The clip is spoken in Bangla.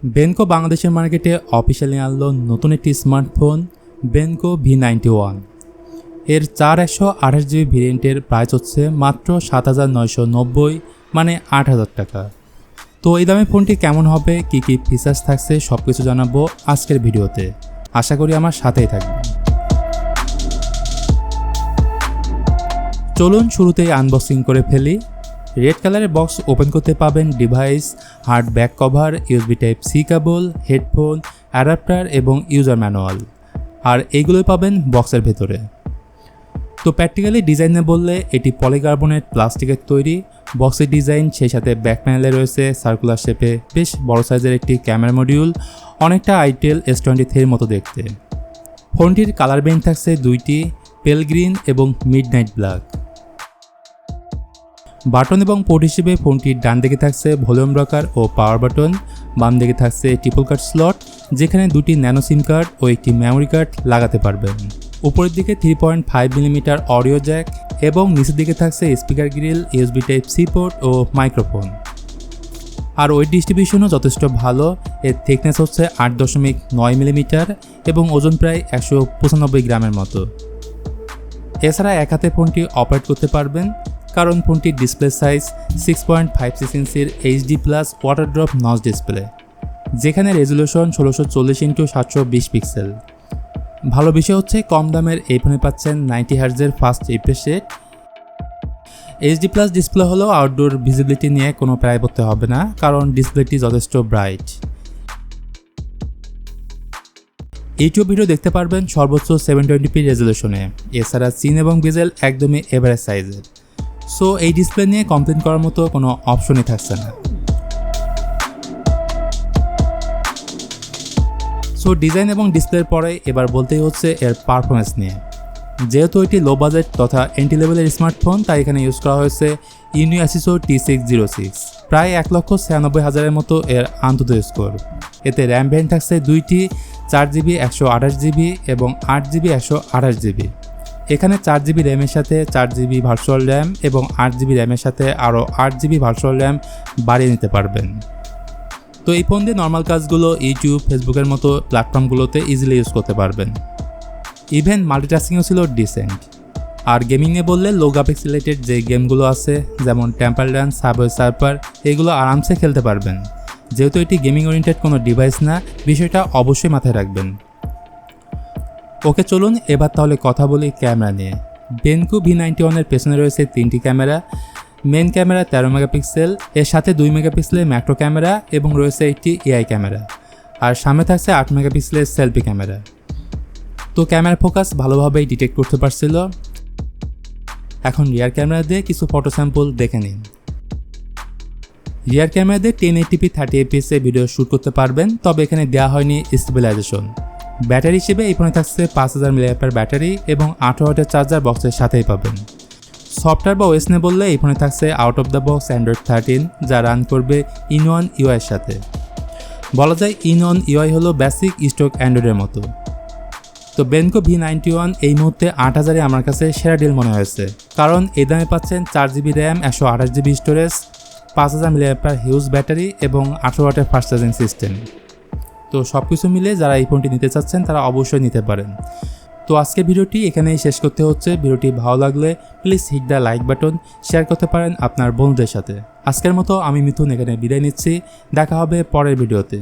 বেনকো বাংলাদেশের মার্কেটে অফিসিয়ালি আনলো নতুন একটি স্মার্টফোন বেনকো V91। এর 4128GB ভেরিয়েন্টের প্রাইস হচ্ছে মাত্র 7990 মানে 8000 টাকা। তো এই দামে ফোনটি কেমন হবে, কী কী ফিচার্স থাকছে সব কিছু জানাবো আজকের ভিডিওতে। আশা করি আমার সাথেই থাকবে। চলুন শুরুতেই আনবক্সিং করে ফেলি। রেড কালারের বক্স ওপেন করতে পাবেন device, hard back cover, USB Type-C কেবল, হেডফোন, অ্যাডাপ্টার এবং ইউজার ম্যানুয়াল। আর এইগুলোই পাবেন বক্সের ভেতরে। তো প্র্যাকটিক্যালি ডিজাইনে বললে এটি পলিকার্বনেট প্লাস্টিকের তৈরি। বক্সের ডিজাইন সেই সাথে ব্যাক প্যানেলে রয়েছে সার্কুলার শেপে বেশ বড় সাইজের একটি ক্যামেরা মডিউল, অনেকটা আইটেল S23-র মতো দেখতে। ফোনটির কালার বেঞ্চ থাকছে দুইটি, পেল গ্রিন এবং মিডনাইট ব্ল্যাক। বাটন এবং পোর্ট হিসেবে ফোনটির ডান দিকে থাকছে ভলিউম রকার ও পাওয়ার বাটন, বাম দিকে থাকছে ট্রিপল কাট স্লট যেখানে দুটি ন্যানো সিম কার্ড ও একটি মেমোরি কার্ড লাগাতে পারবেন। উপরের দিকে 3.5mm অডিও জ্যাক এবং নিচের দিকে থাকছে speaker grill, USB Type-C port ও মাইক্রোফোন। আর ওয়েট ডিস্ট্রিবিউশনও যথেষ্ট ভালো। এর থিকনেস হচ্ছে 8.9mm এবং ওজন প্রায় 195 গ্রামের মতো। এছাড়া এক হাতে ফোনটি অপারেট করতে পারবেন কারণ ফোনটির ডিসপ্লে সাইজ 6.56 ইঞ্চির HD+ water drop notch display, যেখানে রেজুলেশন 1640x720 পিক্সেল। ভালো বিষয় হচ্ছে কম দামের এই ফোনে পাচ্ছেন 90Hz fast refresh rate. HD+ display হলেও আউটডোর ভিজিবিলিটি নিয়ে কোনো প্রায় পড়তে হবে না কারণ ডিসপ্লেটি যথেষ্ট ব্রাইট। ইউটিউব ভিডিও দেখতে পারবেন সর্বোচ্চ 720p রেজুলেশনে। এছাড়া সিন এবং বেজেল একদমই এভারেজ সাইজের। সো এই ডিসপ্লে নিয়ে কমপ্লেন করার মতো কোনো অপশনই থাকছে না। সো ডিজাইন এবং ডিসপ্লের পরে এবার বলতেই হচ্ছে এর পারফরমেন্স নিয়ে। যেহেতু এটি লো বাজেট তথা এন্ট্রি লেভেলের স্মার্টফোন, তাই এখানে ইউজ করা হয়েছে ইউনিও T606, প্রায় 1,96,000-এর মতো এর আন্তত স্কোর। এতে র্যাম ভ্যারিয়েন্ট থাকছে দুইটি, 4GB 128GB এবং 8GB 128GB। এখানে 4GB র্যামের সাথে 4GB ভার্চুয়াল র্যাম এবং 8GB র্যামের সাথে আরও 8GB ভার্চুয়াল র্যাম বাড়িয়ে নিতে পারবেন। তো এই ফোন দিয়ে নর্মাল কাজগুলো ইউটিউব, ফেসবুকের মতো প্ল্যাটফর্মগুলোতে ইজিলি ইউজ করতে পারবেন। ইভেন মাল্টিটাস্কিংও ছিল ডিসেন্ট। আর গেমিং নিয়ে বললে লো গ্রাফিক্স রিলেটেড যে গেমগুলো আছে যেমন টেম্পল রান, সাবওয়ে সার্ফার, এগুলো আরামসে খেলতে পারবেন। যেহেতু এটি গেমিং ওরিয়েন্টেড কোনো ডিভাইস না, বিষয়টা অবশ্যই মাথায় রাখবেন। ওকে চলুন এবার তাহলে কথা বলি ক্যামেরা নিয়ে। বেনকো V91-এর পেছনে রয়েছে 3টি ক্যামেরা। মেন ক্যামেরা 13 মেগাপিক্সেল, এর সাথে 2 মেগাপিক্সেলের ম্যাক্রো ক্যামেরা এবং রয়েছে একটি AI ক্যামেরা। আর সামনে থাকছে 8 মেগাপিক্সেলের সেলফি ক্যামেরা। তো ক্যামেরা ফোকাস ভালোভাবেই ডিটেক্ট করতে পারছিল। এখন রিয়ার ক্যামেরা দিয়ে কিছু ফটো স্যাম্পল দেখে নিন। রিয়ার ক্যামেরা দিয়ে 1080p 30fps ভিডিও শ্যুট করতে পারবেন, তবে এখানে দেওয়া হয়নি স্টেবিলাইজেশন। ব্যাটারি হিসেবে এই ফোনে থাকছে 5000 mAh ব্যাটারি এবং 18 ওয়াটের চার্জার বক্সের সাথেই পাবেন। সফটওয়্যার বা ওএস নিয়ে বললে এই ফোনে থাকছে out of the box Android 13, যা রান করবে in1 UI এর সাথে। বলা যায় in1 UI হলো বেসিক স্টক অ্যান্ড্রয়েডের মতো। তো বেনকো V91 এই মুহূর্তে 8000-এ আমার কাছে সেরা ডিল মনে হয়েছে, কারণ এই দামে পাচ্ছেন 4GB RAM, 128GB storage, 5000 mAh huge battery এবং 18 ওয়াটের ফাস্ট চার্জিং সিস্টেম। তো সব কিছু মিলে যারা এই ফোনটি নিতে চাচ্ছেন তারা অবশ্যই নিতে পারেন। তো আজকের ভিডিওটি এখানেই শেষ করতে হচ্ছে। ভিডিওটি ভালো লাগলে please hit the like button, share করতে পারেন আপনার বন্ধুদের সাথে। আজকের মতো আমি মিথুন এখানে বিদায় নিচ্ছি। দেখা হবে পরের ভিডিওতে।